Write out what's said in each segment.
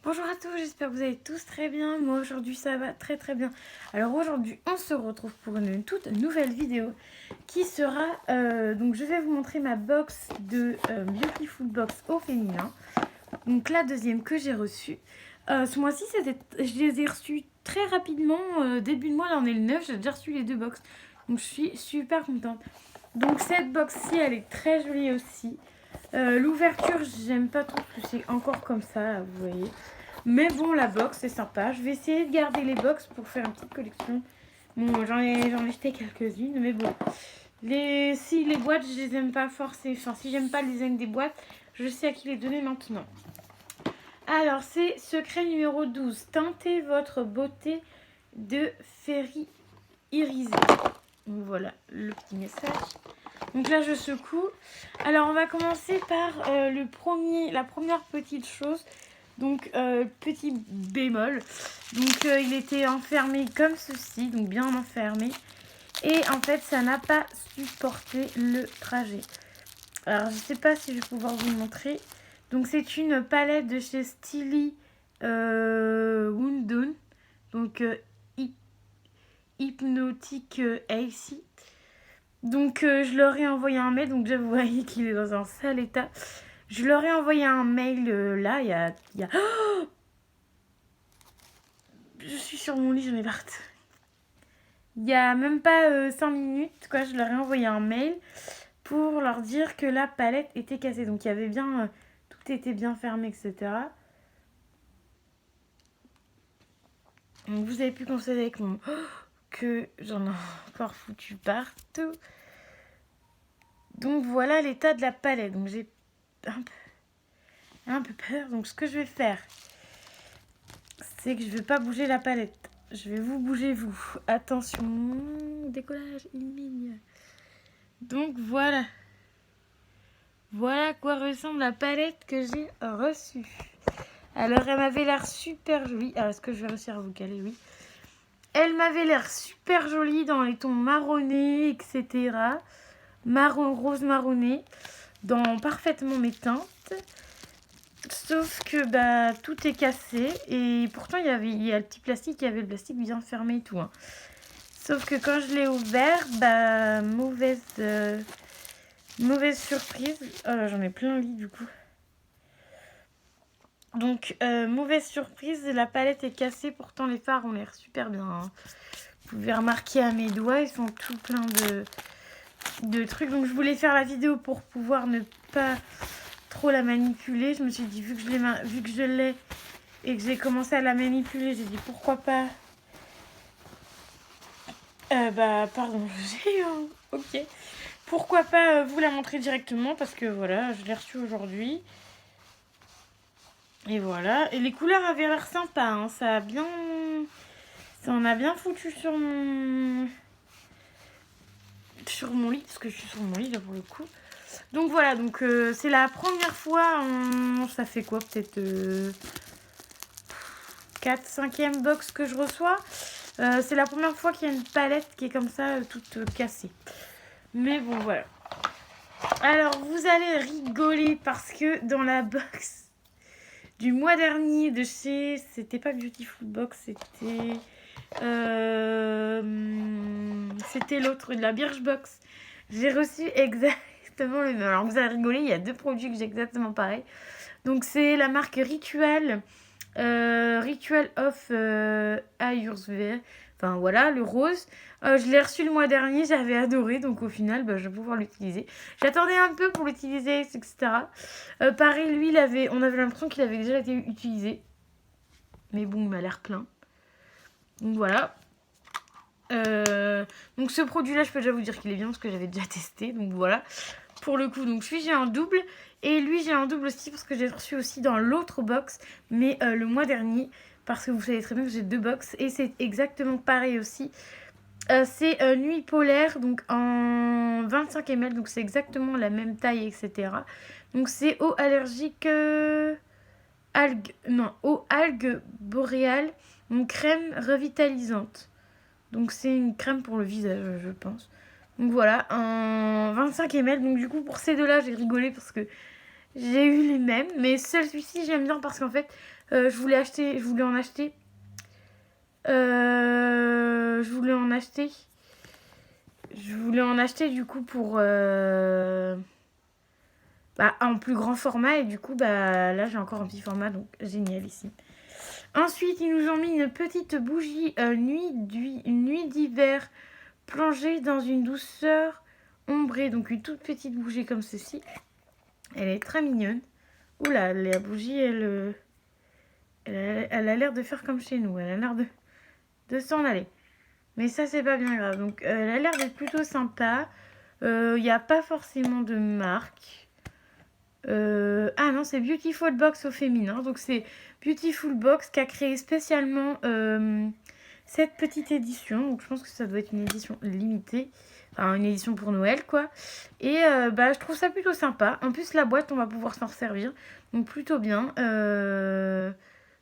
Bonjour à tous, j'espère que vous allez tous très bien. Moi aujourd'hui ça va très bien. Alors aujourd'hui on se retrouve pour une toute nouvelle vidéo qui sera, donc je vais vous montrer ma box de Beautiful Box au féminin. Donc la deuxième que j'ai reçue. Ce mois-ci je les ai reçus très rapidement, début de mois, là on est le 9, j'ai déjà reçu les deux box. Donc je suis super contente. Donc cette box-ci elle est très jolie aussi. L'ouverture j'aime pas trop parce que c'est encore comme ça, vous voyez. Mais bon, la box c'est sympa. Je vais essayer de garder les box pour faire une petite collection. Bon, j'en ai jeté quelques-unes, mais bon. Si les boîtes, je les aime pas forcément. Enfin, si j'aime pas le design des boîtes, je sais à qui les donner maintenant. Alors, c'est secret numéro 12. Teintez votre beauté de Fairy Irisé. Donc voilà le petit message. Donc là, je secoue. Alors, on va commencer par la première petite chose. Donc, petit bémol. Donc, il était enfermé comme ceci, donc bien enfermé. Et en fait, ça n'a pas supporté le trajet. Alors, je ne sais pas si je vais pouvoir vous le montrer. Donc, c'est une palette de chez Steely Wundun. Donc, Hypnotic AC. Donc, je leur ai envoyé un mail. Donc, déjà, vous voyez qu'il est dans un sale état. Je leur ai envoyé un mail là, il y a... Oh, je suis sur mon lit, j'en ai marre. Il n'y a même pas 5 minutes, quoi, je leur ai envoyé un mail pour leur dire que la palette était cassée. Donc il y avait bien... tout était bien fermé, etc. Donc vous avez pu constater avec mon... que j'en ai encore foutu partout. Donc voilà l'état de la palette. Donc j'ai un peu peur. Donc ce que je vais faire, c'est que je ne vais pas bouger la palette. Je vais vous bouger vous. Attention, décollage, illuminé. Donc voilà. Voilà à quoi ressemble la palette que j'ai reçue. Alors elle m'avait l'air super jolie. Alors est-ce que je vais réussir à vous caler? Oui. Elle m'avait l'air super jolie dans les tons marronnés, etc. Marron, rose marronné. Dans parfaitement mes teintes. Sauf que bah, tout est cassé. Et pourtant il y a le petit plastique. Il y avait le plastique bien fermé et tout. Hein. Sauf que quand je l'ai ouvert, bah mauvaise surprise. Oh là, j'en ai plein le lit du coup. Donc, mauvaise surprise, la palette est cassée. Pourtant, les fards ont l'air super bien. Hein. Vous pouvez remarquer à mes doigts, ils sont tout pleins de trucs. Donc, je voulais faire la vidéo pour pouvoir ne pas trop la manipuler. Je me suis dit, vu que je l'ai et que j'ai commencé à la manipuler, j'ai dit pourquoi pas. Pardon, j'ai ok. Pourquoi pas vous la montrer directement parce que voilà, je l'ai reçue aujourd'hui. Et voilà. Et les couleurs avaient l'air sympa. Hein. Ça en a bien foutu sur mon lit. Parce que je suis sur mon lit là pour le coup. Donc voilà. Donc c'est la première fois. Ça fait quoi? Peut-être 4-5e box que je reçois. C'est la première fois qu'il y a une palette qui est comme ça, toute cassée. Mais bon, voilà. Alors, vous allez rigoler parce que dans la box du mois dernier de chez... C'était pas Beautiful Box, c'était... c'était l'autre, de la Birchbox. J'ai reçu exactement le même. Alors, vous allez rigoler, il y a deux produits que j'ai exactement pareil. Donc, c'est la marque Ritual. Ritual of Ayurveda. Enfin voilà, le rose. Je l'ai reçu le mois dernier, j'avais adoré. Donc au final, je vais pouvoir l'utiliser. J'attendais un peu pour l'utiliser, etc. Pareil, lui, on avait l'impression qu'il avait déjà été utilisé. Mais bon, il m'a l'air plein. Donc voilà. Donc ce produit-là, je peux déjà vous dire qu'il est bien parce que j'avais déjà testé. Donc voilà. Pour le coup, donc celui j'ai un double. Et lui, j'ai un double aussi parce que j'ai reçu aussi dans l'autre box. Mais le mois dernier. Parce que vous savez très bien que j'ai deux box. Et c'est exactement pareil aussi. C'est Nuit Polaire. Donc en 25 ml. Donc c'est exactement la même taille, etc. Donc c'est eau allergique... eau algues boréales. Donc crème revitalisante. Donc c'est une crème pour le visage, je pense. Donc voilà, un 25 ml. Donc du coup, pour ces deux-là, j'ai rigolé parce que J'ai eu les mêmes, mais celui-ci j'aime bien parce qu'en fait, je voulais en acheter. Je voulais en acheter du coup pour en plus grand format et du coup là j'ai encore un petit format donc génial ici. Ensuite ils nous ont mis une petite bougie nuit d'hiver plongée dans une douceur ombrée, donc une toute petite bougie comme ceci. Elle est très mignonne. Oula, la bougie elle a l'air de faire comme chez nous, elle a l'air de s'en aller. Mais ça c'est pas bien grave, donc elle a l'air d'être plutôt sympa. Il n'y a pas forcément de marque. Ah non, c'est Beautiful Box au féminin. Donc c'est Beautiful Box qui a créé spécialement cette petite édition. Donc je pense que ça doit être une édition limitée. Enfin une édition pour Noël quoi. Et je trouve ça plutôt sympa. En plus la boîte on va pouvoir s'en servir. Donc plutôt bien.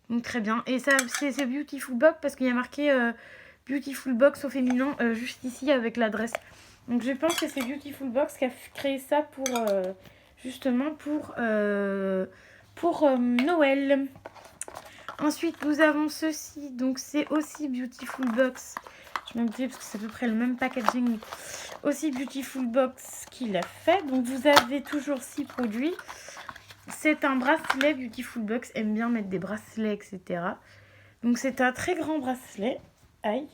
Donc très bien. Et ça c'est Beautiful Box parce qu'il y a marqué Beautiful Box au féminin juste ici avec l'adresse. Donc je pense que c'est Beautiful Box qui a créé ça pour... justement pour Noël. Ensuite, nous avons ceci. Donc, c'est aussi Beautiful Box. Je vais me dire parce que c'est à peu près le même packaging. Aussi Beautiful Box qui l'a fait. Donc, vous avez toujours 6 produits. C'est un bracelet. Beautiful Box aime bien mettre des bracelets, etc. Donc, c'est un très grand bracelet. Aïe.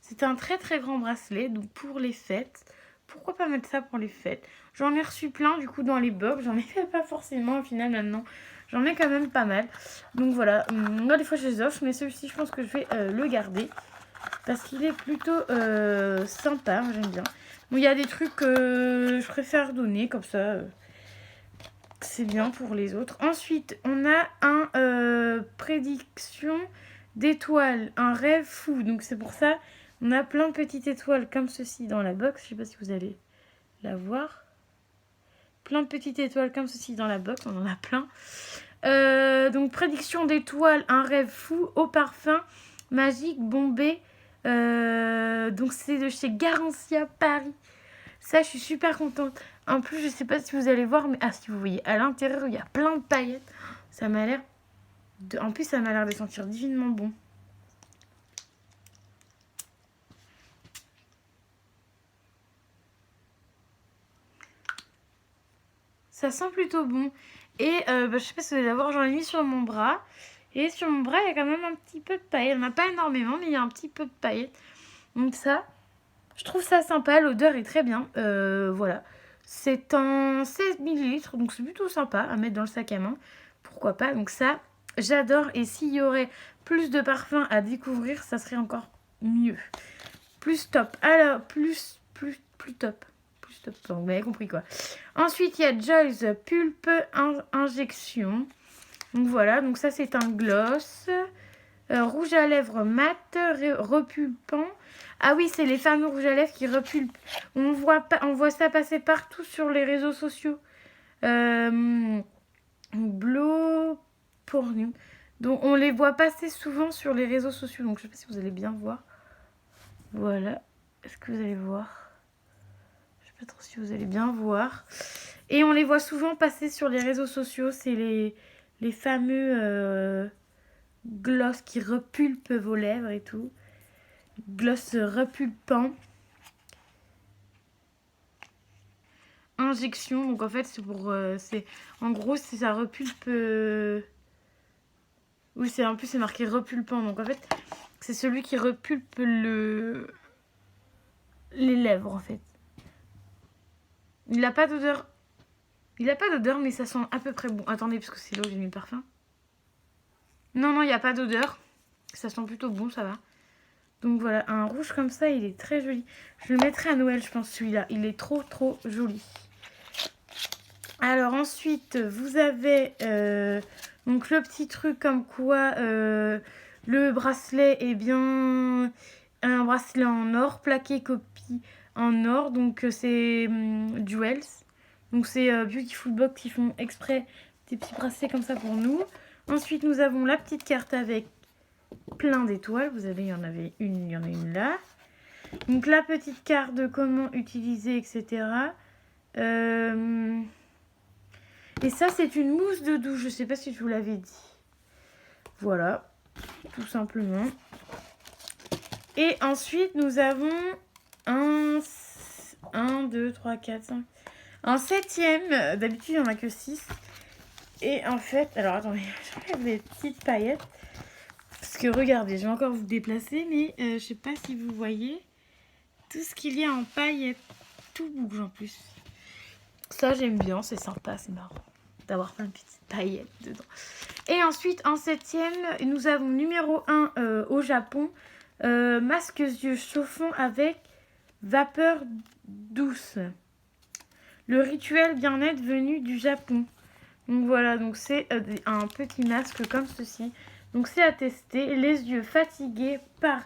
C'est un très très grand bracelet. Donc, pour les fêtes. Pourquoi pas mettre ça pour les fêtes? J'en ai reçu plein du coup dans les box. J'en ai fait pas forcément au final maintenant. J'en ai quand même pas mal. Donc voilà. Moi des fois je les offre. Mais celui-ci je pense que je vais le garder. Parce qu'il est plutôt sympa. J'aime bien. Bon il y a des trucs que je préfère donner. Comme ça. C'est bien pour les autres. Ensuite on a un prédiction d'étoiles. Un rêve fou. Donc c'est pour ça. On a plein de petites étoiles comme ceci dans la box. Je sais pas si vous allez la voir. Plein de petites étoiles comme ceci dans la box. On en a plein. Donc prédiction d'étoiles. Un rêve fou au parfum magique bombé. Donc c'est de chez Garancia Paris. Ça je suis super contente. En plus je sais pas si vous allez voir. Mais si vous voyez à l'intérieur il y a plein de paillettes. Ça m'a l'air En plus ça m'a l'air de sentir divinement bon. Ça sent plutôt bon. Et je sais pas si vous allez voir, j'en ai mis sur mon bras. Et sur mon bras, il y a quand même un petit peu de paillettes. Il n'y en a pas énormément, mais il y a un petit peu de paillettes. Donc ça, je trouve ça sympa. L'odeur est très bien. Voilà. C'est en 16 ml. Donc c'est plutôt sympa à mettre dans le sac à main. Pourquoi pas. Donc ça, j'adore. Et s'il y aurait plus de parfums à découvrir, ça serait encore mieux. Plus top. Alors, plus top. Vous m'avez compris quoi. Ensuite, il y a Joy's Pulpe Injection. Donc voilà, donc ça c'est un gloss. Rouge à lèvres mat, repulpant. Ah oui, c'est les fameux rouges à lèvres qui repulpent. On voit ça passer partout sur les réseaux sociaux. Blow porn. Donc on les voit passer souvent sur les réseaux sociaux. Donc je sais pas si vous allez bien voir. Voilà. Est-ce que vous allez voir? Pas trop si vous allez bien voir. Et on les voit souvent passer sur les réseaux sociaux. C'est les fameux gloss qui repulpent vos lèvres et tout. Gloss repulpant. Injection. Donc en fait c'est pour... en gros c'est ça repulpe... Oui en plus c'est marqué repulpant. Donc en fait c'est celui qui repulpe les lèvres en fait. Il n'a pas d'odeur. Il n'a pas d'odeur, mais ça sent à peu près bon. Attendez, parce que c'est là où j'ai mis le parfum. Non, il n'y a pas d'odeur. Ça sent plutôt bon, ça va. Donc voilà, un rouge comme ça, il est très joli. Je le mettrai à Noël, je pense, celui-là. Il est trop joli. Alors ensuite, vous avez donc le petit truc comme quoi le bracelet est bien un bracelet en or, plaqué copie en or. Donc c'est Jewels. Donc c'est Beautiful Box qui font exprès des petits bracelets comme ça pour nous. Ensuite nous avons la petite carte avec plein d'étoiles. Vous avez, il y en a une là. Donc la petite carte de comment utiliser, etc. Et ça, c'est une mousse de douche. Je sais pas si je vous l'avais dit. Voilà, tout simplement. Et ensuite, nous avons un 2, 3, 4, 5... un 7e. D'habitude, il n'y en a que 6. Et en fait, alors attendez, j'enlève les petites paillettes. Parce que regardez, je vais encore vous déplacer, mais je sais pas si vous voyez tout ce qu'il y a en paillettes. Tout bouge en plus. Ça, j'aime bien, c'est sympa, c'est marrant d'avoir plein de petites paillettes dedans. Et ensuite, en 7e, nous avons numéro 1 au Japon. Masque yeux chauffant avec vapeur douce. Le rituel bien-être venu du Japon. Donc voilà, donc c'est un petit masque comme ceci. Donc c'est à tester. Les yeux fatigués par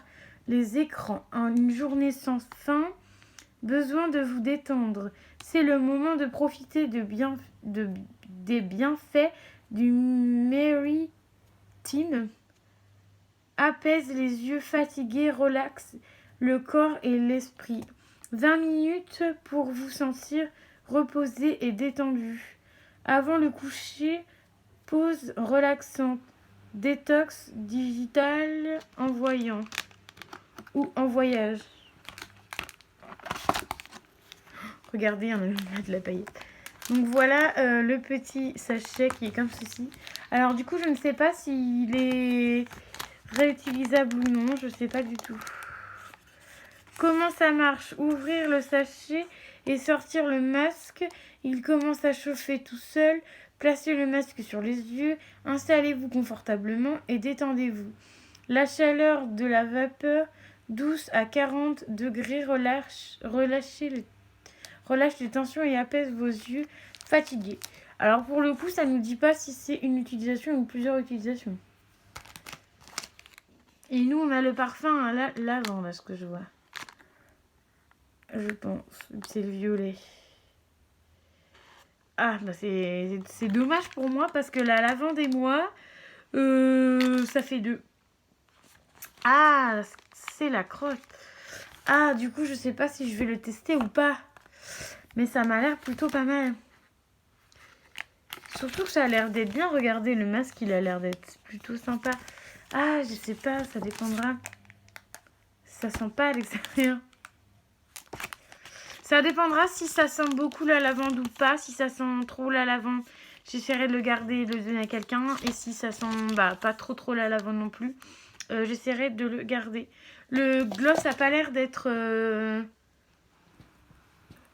les écrans. Une journée sans fin. Besoin de vous détendre. C'est le moment de profiter des bienfaits du Mary Team. Apaise les yeux fatigués, relaxe le corps et l'esprit. 20 minutes pour vous sentir reposé et détendu. Avant le coucher, pause relaxante. Détox digital en voyant ou en voyage. Regardez, il y en a de la paillette. Donc voilà le petit sachet qui est comme ceci. Alors du coup, je ne sais pas s'il est réutilisable ou non. Je ne sais pas du tout. Comment ça marche? Ouvrir le sachet et sortir le masque. Il commence à chauffer tout seul. Placez le masque sur les yeux. Installez-vous confortablement et détendez-vous. La chaleur de la vapeur douce à 40 degrés relâche les tensions et apaise vos yeux fatigués. Alors pour le coup, ça ne nous dit pas si c'est une utilisation ou plusieurs utilisations. Et nous, on a le parfum à la lavande, à ce que je vois. Je pense. C'est le violet. Ah, bah c'est dommage pour moi parce que la lavande et moi, ça fait 2. Ah, c'est la crotte. Ah, du coup, je sais pas si je vais le tester ou pas. Mais ça m'a l'air plutôt pas mal. Surtout que ça a l'air d'être bien. Regardez, le masque, il a l'air d'être plutôt sympa. Ah, je sais pas, ça dépendra. Ça sent pas à l'extérieur. Ça dépendra si ça sent beaucoup la lavande ou pas. Si ça sent trop la lavande, j'essaierai de le garder et de le donner à quelqu'un. Et si ça sent pas trop la lavande non plus, j'essaierai de le garder. Le gloss a pas l'air d'être...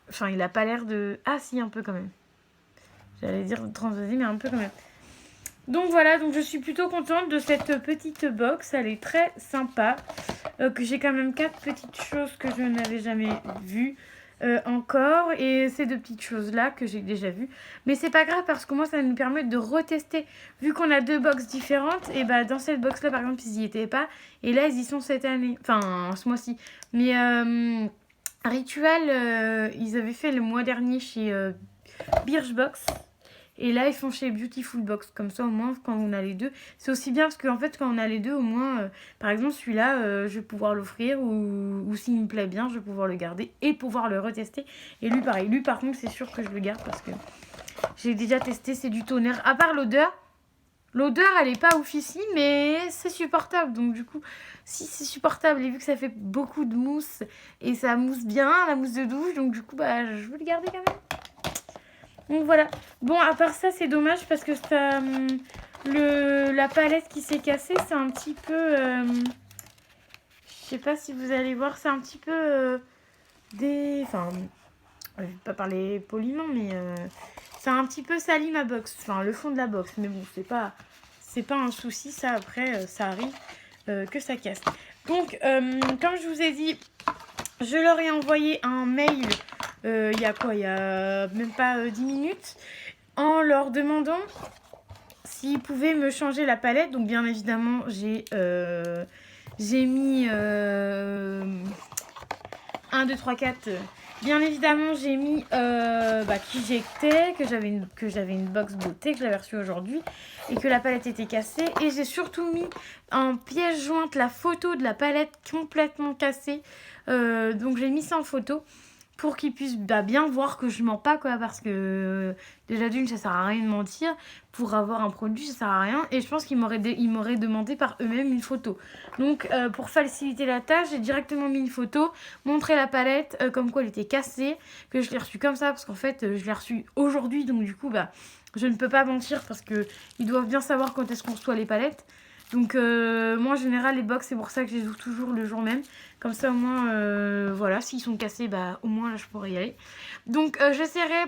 Enfin, il a pas l'air de... Ah si, un peu quand même. J'allais dire transvasé, mais un peu quand même. Donc voilà, donc je suis plutôt contente de cette petite box. Elle est très sympa. Que j'ai quand même 4 petites choses que je n'avais jamais vues encore. Et ces 2 petites choses-là que j'ai déjà vues. Mais c'est pas grave parce que moi, ça va nous permettre de retester. Vu qu'on a 2 box différentes, et bah dans cette box-là, par exemple, ils n'y étaient pas. Et là, ils y sont cette année. Enfin, ce mois-ci. Mais Ritual, ils avaient fait le mois dernier chez Birchbox. Et là, ils font chez Beautiful Box. Comme ça, au moins, quand on a les 2, c'est aussi bien parce qu'en fait, quand on a les 2, au moins, par exemple, celui-là, je vais pouvoir l'offrir ou s'il me plaît bien, je vais pouvoir le garder et pouvoir le retester. Et lui, pareil. Lui, par contre, c'est sûr que je le garde parce que j'ai déjà testé. C'est du tonnerre. À part l'odeur. L'odeur, elle est pas ouf ici, mais c'est supportable. Donc, du coup, si c'est supportable et vu que ça fait beaucoup de mousse et ça mousse bien, la mousse de douche, donc du coup, je vais le garder quand même. Donc voilà. Bon, à part ça, c'est dommage parce que ça, la palette qui s'est cassée, c'est un petit peu... je sais pas si vous allez voir, c'est un petit peu Enfin, je vais pas parler poliment, mais ça a un petit peu sali ma box. Enfin, le fond de la box. Mais bon, c'est pas un souci. Ça, après, ça arrive que ça casse. Donc, comme je vous ai dit, je leur ai envoyé un mail... il y a quoi? Il y a même pas 10 minutes. En leur demandant s'ils pouvaient me changer la palette. Donc bien évidemment, j'ai mis 1, 2, 3, 4. Bien évidemment, j'ai mis qui j'étais, que j'avais une box beauté, que j'avais reçue aujourd'hui et que la palette était cassée. Et j'ai surtout mis en pièce jointe la photo de la palette complètement cassée. Donc j'ai mis ça en photo pour qu'ils puissent bien voir que je mens pas, quoi, parce que déjà d'une, ça sert à rien de mentir. Pour avoir un produit, ça sert à rien. Et je pense qu'ils m'auraient demandé par eux-mêmes une photo. Donc pour faciliter la tâche, j'ai directement mis une photo, montré la palette, comme quoi elle était cassée, que je l'ai reçue comme ça, parce qu'en fait je l'ai reçue aujourd'hui, donc du coup je ne peux pas mentir, parce qu'ils doivent bien savoir quand est-ce qu'on reçoit les palettes. Donc moi en général les box, c'est pour ça que je les ouvre toujours le jour même. Comme ça au moins voilà, s'ils sont cassés, au moins là je pourrais y aller. Donc j'essaierai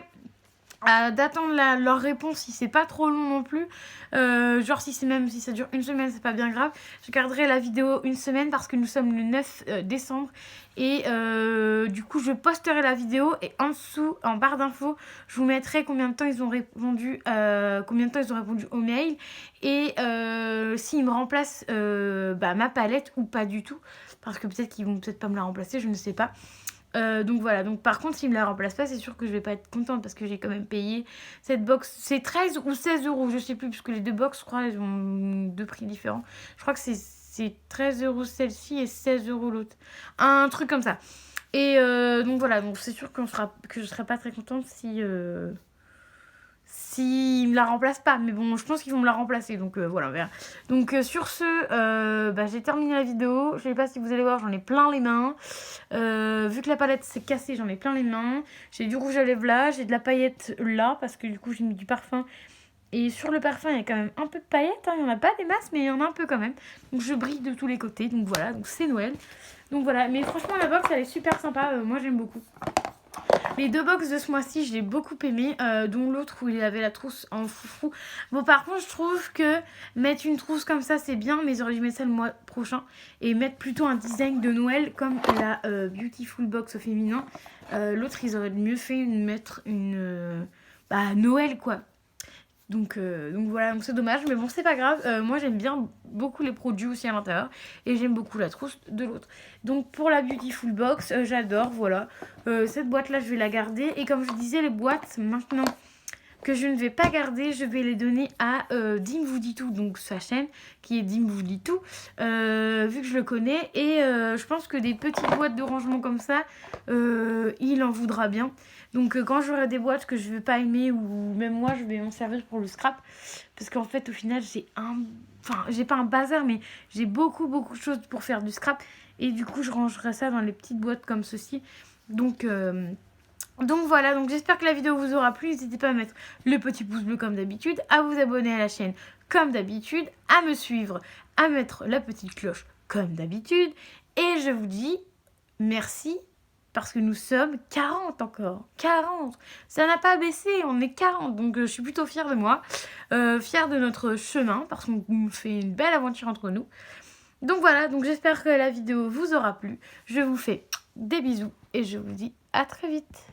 d'attendre leur réponse si c'est pas trop long non plus. Genre si ça dure une semaine, c'est pas bien grave. Je garderai la vidéo une semaine parce que nous sommes le 9 décembre. Et du coup je posterai la vidéo et en dessous, en barre d'infos, je vous mettrai combien de temps ils ont répondu au mail. Et s'ils me remplacent ma palette ou pas du tout. Parce que peut-être qu'ils vont peut-être pas me la remplacer, je ne sais pas. Donc voilà, donc par contre s'ils me la remplacent pas, c'est sûr que je vais pas être contente parce que j'ai quand même payé cette box. C'est 13 ou 16 euros, je sais plus, puisque les deux box, je crois, elles ont deux prix différents. Je crois que c'est 13 euros celle-ci et 16 euros l'autre, un truc comme ça. Et donc voilà, donc c'est sûr que je serai pas très contente s'ils me la remplacent pas. Mais bon, je pense qu'ils vont me la remplacer. Donc voilà, on verra. Donc sur ce, j'ai terminé la vidéo. Je sais pas si vous allez voir, j'en ai plein les mains. Vu que la palette s'est cassée, j'en ai plein les mains. J'ai du rouge à lèvres là, j'ai de la paillette là, parce que du coup j'ai mis du parfum. Et sur le parfum, il y a quand même un peu de paillettes. Il n'y en a pas des masses, mais il y en a un peu quand même. Donc je brille de tous les côtés. Donc voilà, donc c'est Noël. Donc voilà, mais franchement la box elle est super sympa. Moi j'aime beaucoup. Les deux box de ce mois-ci, je l'ai beaucoup aimé, dont l'autre où il avait la trousse en foufou. Bon, par contre, je trouve que mettre une trousse comme ça, c'est bien, mais j'aurais dû mettre ça le mois prochain. Et mettre plutôt un design de Noël, comme la Beautiful Box au féminin. L'autre, ils auraient mieux fait mettre une Noël, quoi. Donc voilà, donc c'est dommage, mais bon, c'est pas grave. Moi, j'aime bien beaucoup les produits aussi à l'intérieur. Et j'aime beaucoup la trousse de l'autre. Donc pour la Beautiful Box, j'adore, voilà. Cette boîte-là, je vais la garder. Et comme je disais, les boîtes, maintenant que je ne vais pas garder, je vais les donner à Dim vous dit tout, donc sa chaîne, qui est Dim vous dit tout, vu que je le connais. Et je pense que des petites boîtes de rangement comme ça, il en voudra bien. Donc quand j'aurai des boîtes que je ne vais pas aimer, ou même moi je vais m'en servir pour le scrap, parce qu'en fait au final j'ai pas un bazar, mais j'ai beaucoup de choses pour faire du scrap, et du coup je rangerai ça dans les petites boîtes comme ceci. Donc voilà, donc j'espère que la vidéo vous aura plu. N'hésitez pas à mettre le petit pouce bleu comme d'habitude, à vous abonner à la chaîne comme d'habitude, à me suivre, à mettre la petite cloche comme d'habitude. Et je vous dis merci, parce que nous sommes 40 encore. 40, ça n'a pas baissé, on est 40. Donc je suis plutôt fière de moi, fière de notre chemin, parce qu'on fait une belle aventure entre nous. Donc voilà, donc j'espère que la vidéo vous aura plu. Je vous fais des bisous et je vous dis à très vite.